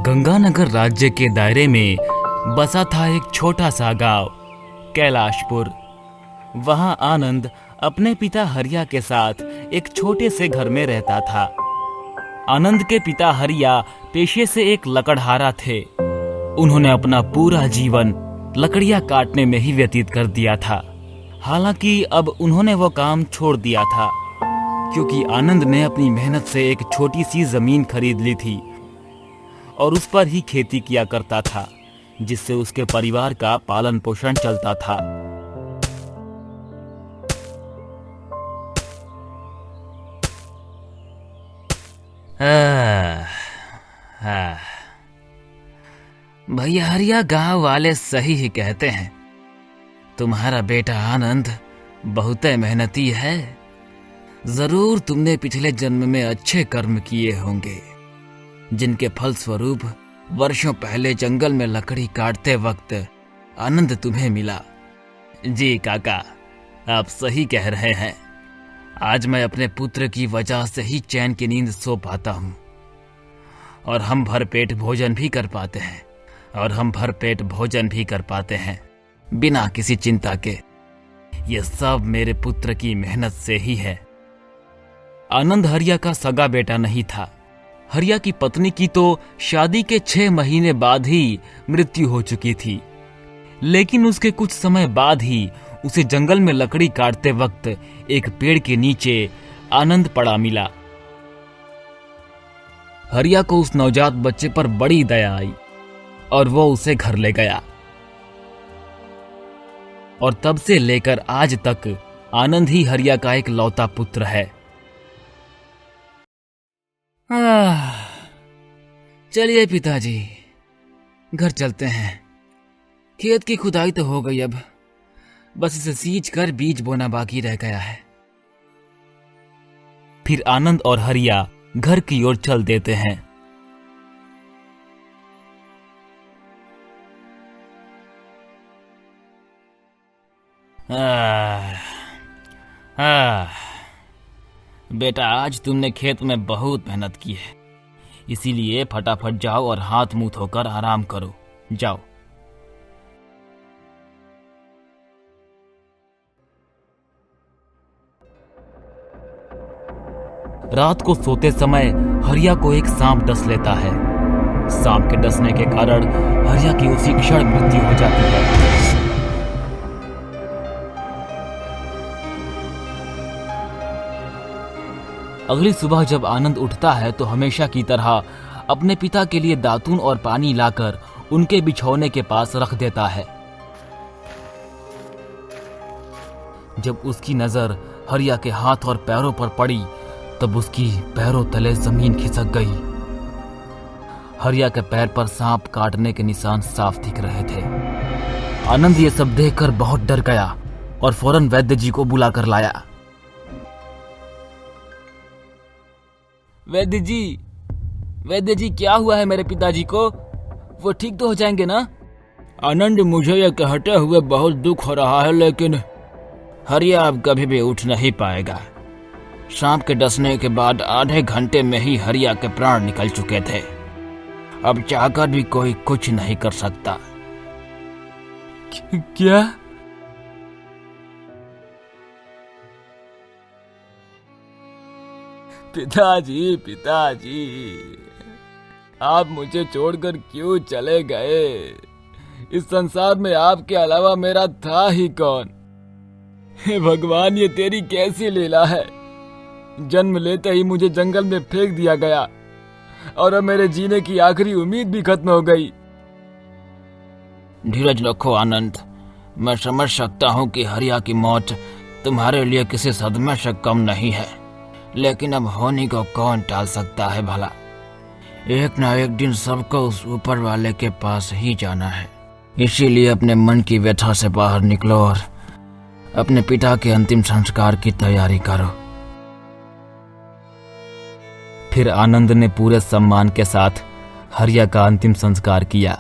गंगानगर राज्य के दायरे में बसा था एक छोटा सा गांव कैलाशपुर। वहां आनंद अपने पिता हरिया के साथ एक छोटे से घर में रहता था। आनंद के पिता हरिया पेशे से एक लकड़हारा थे। उन्होंने अपना पूरा जीवन लकड़ियां काटने में ही व्यतीत कर दिया था। हालांकि अब उन्होंने वो काम छोड़ दिया था, क्योंकि आनंद ने अपनी मेहनत से एक छोटी सी जमीन खरीद ली थी और उस पर ही खेती किया करता था, जिससे उसके परिवार का पालन पोषण चलता था। भैया हरिया, गांव वाले सही ही कहते हैं। तुम्हारा बेटा आनंद बहुत मेहनती है। जरूर तुमने पिछले जन्म में अच्छे कर्म किए होंगे, जिनके फलस्वरूप वर्षों पहले जंगल में लकड़ी काटते वक्त आनंद तुम्हें मिला। जी काका, आप सही कह रहे हैं। आज मैं अपने पुत्र की वजह से ही चैन की नींद सो पाता हूँ और हम भरपेट भोजन भी कर पाते हैं बिना किसी चिंता के। ये सब मेरे पुत्र की मेहनत से ही है। आनंद हरिया का सगा बेटा नहीं था। हरिया की पत्नी की तो शादी के 6 महीने बाद ही मृत्यु हो चुकी थी, लेकिन उसके कुछ समय बाद ही उसे जंगल में लकड़ी काटते वक्त एक पेड़ के नीचे आनंद पड़ा मिला। हरिया को उस नवजात बच्चे पर बड़ी दया आई और वो उसे घर ले गया। और तब से लेकर आज तक आनंद ही हरिया का एक लौता पुत्र है। चलिए पिताजी, घर चलते हैं। खेत की खुदाई तो हो गई, अब बस इसे सींच कर बीज बोना बाकी रह गया है। फिर आनंद और हरिया घर की ओर चल देते हैं। बेटा, आज तुमने खेत में बहुत मेहनत की है, इसीलिए फटाफट जाओ और हाथ मुंह धोकर आराम करो। जाओ। रात को सोते समय हरिया को एक सांप डस लेता है। सांप के डसने के कारण हरिया की उसी क्षण मृत्यु हो जाती है। अगली सुबह जब आनंद उठता है तो हमेशा की तरह अपने पिता के लिए दातून और पानी लाकर उनके बिछौने के पास रख देता है। जब उसकी नजर हरिया के हाथ और पैरों पर पड़ी तब उसकी पैरों तले जमीन खिसक गई। हरिया के पैर पर सांप काटने के निशान साफ दिख रहे थे। आनंद ये सब देखकर बहुत डर गया और फौरन वैद्य जी को बुलाकर लाया। वैद्य जी, क्या हुआ है मेरे पिताजी को? वो ठीक तो हो जाएंगे ना? आनंद, मुझे यह कहते हुए बहुत दुख हो रहा है, लेकिन हरिया अब कभी भी उठ नहीं पाएगा। सांप के डसने के बाद आधे घंटे में ही हरिया के प्राण निकल चुके थे। अब चाहकर भी कोई कुछ नहीं कर सकता। क्या? पिताजी, आप मुझे छोड़कर क्यों चले गए? इस संसार में आपके अलावा मेरा था ही कौन? हे भगवान, ये तेरी कैसी लीला है। जन्म लेते ही मुझे जंगल में फेंक दिया गया और अब मेरे जीने की आखिरी उम्मीद भी खत्म हो गई। धीरज रखो आनंद, मैं समझ सकता हूँ कि हरिया की मौत तुम्हारे लिए किसी सदमे से कम नहीं है, लेकिन अब होने को कौन टाल सकता है भला। एक ना एक दिन सबको उस ऊपर वाले के पास ही जाना है। इसीलिए अपने मन की व्यथा से बाहर निकलो और अपने पिता के अंतिम संस्कार की तैयारी करो। फिर आनंद ने पूरे सम्मान के साथ हरिया का अंतिम संस्कार किया।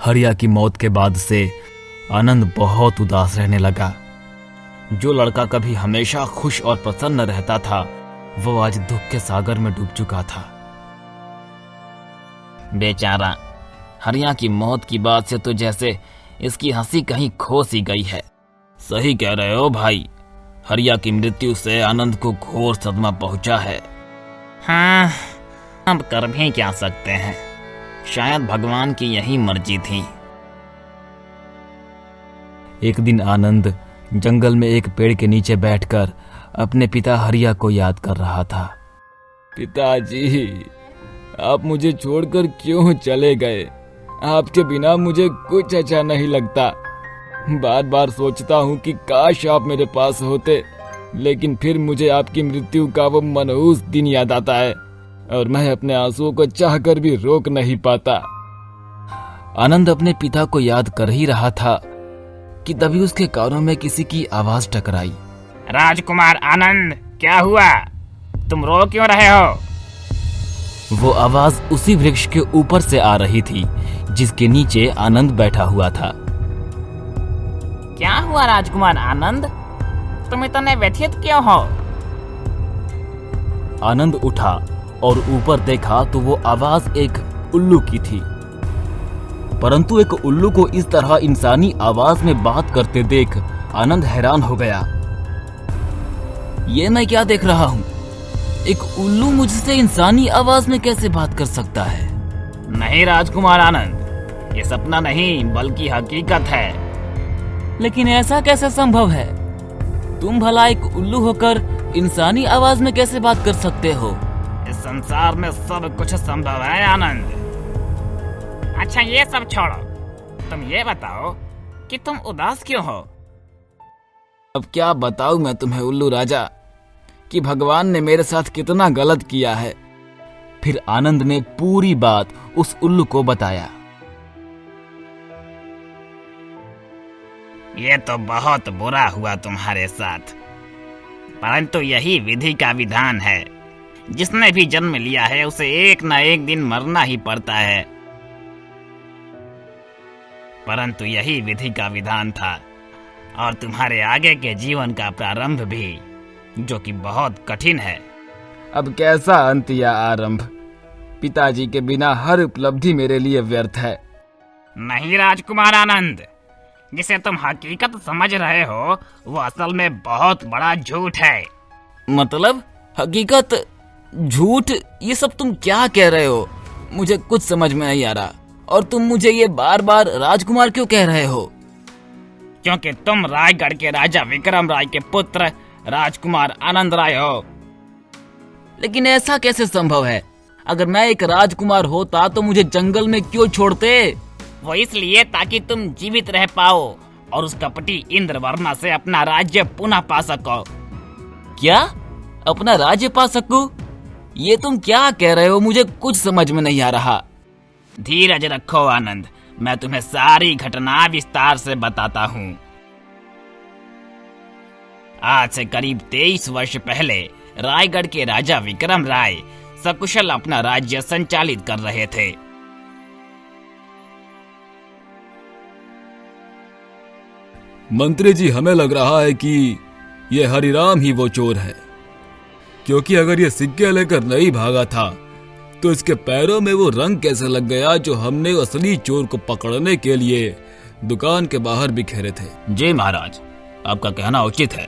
हरिया की मौत के बाद से आनंद बहुत उदास रहने लगा। जो लड़का कभी हमेशा खुश और प्रसन्न रहता था, वो आज दुख के सागर में डूब चुका था। बेचारा, हरिया की मौत की बात से तो जैसे इसकी हंसी कहीं खो सी गई है। सही कह रहे हो भाई, हरिया की मृत्यु से आनंद को घोर सदमा पहुंचा है। हाँ, अब कर भी क्या सकते हैं, शायद भगवान की यही मर्जी थी। एक दिन आनंद जंगल में एक पेड़ के नीचे बैठकर अपने पिता हरिया को याद कर रहा था। पिताजी, आप मुझे छोड़कर क्यों चले गए? आपके बिना मुझे कुछ अच्छा नहीं लगता। बार बार सोचता हूँ कि काश आप मेरे पास होते, लेकिन फिर मुझे आपकी मृत्यु का वो मनहूस दिन याद आता है और मैं अपने आंसुओं को चाहकर भी रोक नहीं पाता। आनंद अपने पिता को याद कर ही रहा था कि तभी उसके कानों में किसी की आवाज टकराई। राजकुमार आनंद, क्या हुआ? तुम रो क्यों रहे हो? वो आवाज उसी वृक्ष के ऊपर से आ रही थी जिसके नीचे आनंद बैठा हुआ था। क्या हुआ राजकुमार आनंद, तुम इतने व्यथित क्यों हो? आनंद उठा और ऊपर देखा तो वो आवाज एक उल्लू की थी, परंतु एक उल्लू को इस तरह इंसानी आवाज में बात करते देख आनंद हैरान हो गया। ये मैं क्या देख रहा हूँ? एक उल्लू मुझसे इंसानी आवाज में कैसे बात कर सकता है? नहीं राजकुमार आनंद, ये सपना नहीं बल्कि हकीकत है। लेकिन ऐसा कैसे संभव है? तुम भला एक उल्लू होकर इंसानी आवाज में कैसे बात कर सकते हो? इस संसार में सब कुछ संभव है आनंद। अच्छा ये सब छोड़ो, तुम ये बताओ कि तुम उदास क्यों हो? अब क्या बताऊं मैं तुम्हें उल्लू राजा कि भगवान ने मेरे साथ कितना गलत किया है। फिर आनंद ने पूरी बात उस उल्लू को बताया। ये तो बहुत बुरा हुआ तुम्हारे साथ, परंतु यही विधि का विधान है। जिसने भी जन्म लिया है उसे एक न एक दिन मरना ही पड़ता है। परंतु यही विधि का विधान था और तुम्हारे आगे के जीवन का प्रारंभ भी, जो कि बहुत कठिन है। अब कैसा अंत या आरंभ? पिताजी के बिना हर उपलब्धि मेरे लिए व्यर्थ है। नहीं राजकुमार आनंद, जिसे तुम हकीकत समझ रहे हो वो असल में बहुत बड़ा झूठ है। मतलब हकीकत, झूठ? ये सब तुम क्या कह रहे हो? मुझे कुछ समझ में नहीं आ रहा। और तुम मुझे ये बार बार राजकुमार क्यों कह रहे हो? क्योंकि तुम रायगढ़ के राजा विक्रम राय के पुत्र राजकुमार आनंद राय हो। लेकिन ऐसा कैसे संभव है? अगर मैं एक राजकुमार होता तो मुझे जंगल में क्यों छोड़ते? वो इसलिए ताकि तुम जीवित रह पाओ और उस कपटी इंद्रवर्मा से अपना राज्य पुनः पा सको। क्या? अपना राज्य पा सकूं? ये तुम क्या कह रहे हो? मुझे कुछ समझ में नहीं आ रहा। धीरज रखो आनंद, मैं तुम्हें सारी घटना विस्तार से बताता हूँ। आज से करीब 23 वर्ष पहले रायगढ़ के राजा विक्रम राय सकुशल अपना राज्य संचालित कर रहे थे। मंत्री जी, हमें लग रहा है कि ये हरिराम ही वो चोर है, क्योंकि अगर ये सिक्के लेकर नहीं भागा था तो इसके पैरों में वो रंग कैसे लग गया जो हमने असली चोर को पकड़ने के लिए दुकान के बाहर बिखेरे थे। जी महाराज, आपका कहना उचित है।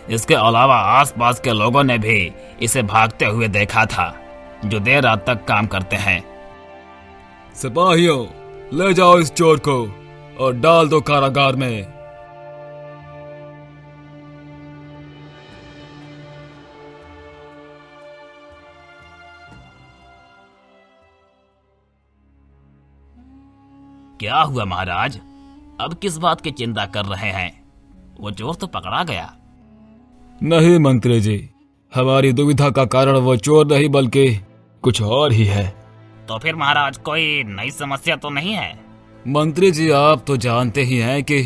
इसके अलावा आसपास के लोगों ने भी इसे भागते हुए देखा था, जो देर रात तक काम करते हैं। सिपाहियों, ले जाओ इस चोर को और डाल दो कारागार में। क्या हुआ महाराज? अब किस बात की चिंता कर रहे हैं? वो चोर तो पकड़ा गया। नहीं मंत्री जी, हमारी दुविधा का कारण वो चोर नहीं बल्कि कुछ और ही है। तो फिर महाराज कोई नई समस्या तो नहीं है? मंत्री जी, आप तो जानते ही हैं कि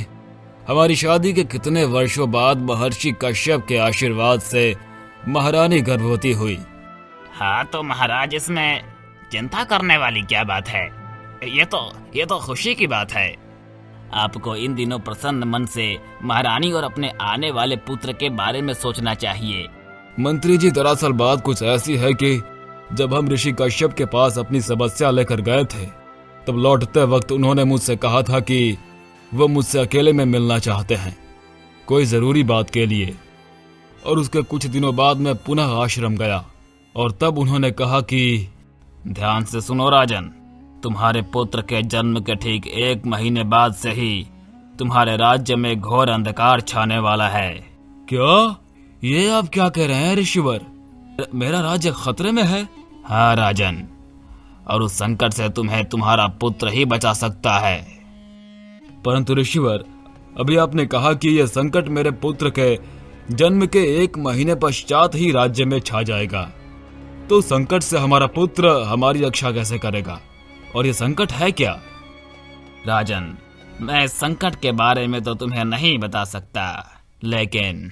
हमारी शादी के कितने वर्षों बाद महर्षि कश्यप के आशीर्वाद से महारानी गर्भवती हुई। हाँ तो महाराज, इसमें चिंता करने वाली क्या बात है? ये तो खुशी की बात है। आपको इन दिनों प्रसन्न मन से महारानी और अपने आने वाले पुत्र के बारे में सोचना चाहिए। मंत्री जी, दरअसल बात कुछ ऐसी है कि जब हम ऋषि कश्यप के पास अपनी समस्या लेकर गए थे, तब लौटते वक्त उन्होंने मुझसे कहा था कि वो मुझसे अकेले में मिलना चाहते हैं, कोई जरूरी बात के लिए। और उसके कुछ दिनों बाद मैं पुनः आश्रम गया और तब उन्होंने कहा कि ध्यान से सुनो राजन, तुम्हारे पुत्र के जन्म के ठीक 1 महीने बाद से ही तुम्हारे राज्य में घोर अंधकार छाने वाला है। क्या? ये आप क्या कह रहे हैं ऋषिवर? मेरा राज्य खतरे में है? हाँ राजन, और उस संकट से तुम्हें तुम्हारा पुत्र ही बचा सकता है। परंतु ऋषिवर, अभी आपने कहा कि यह संकट मेरे पुत्र के जन्म के 1 महीने पश्चात ही राज्य में छा जाएगा, तो संकट से हमारा पुत्र हमारी रक्षा कैसे करेगा? और यह संकट है क्या? राजन, मैं इस संकट के बारे में तो तुम्हें नहीं बता सकता, लेकिन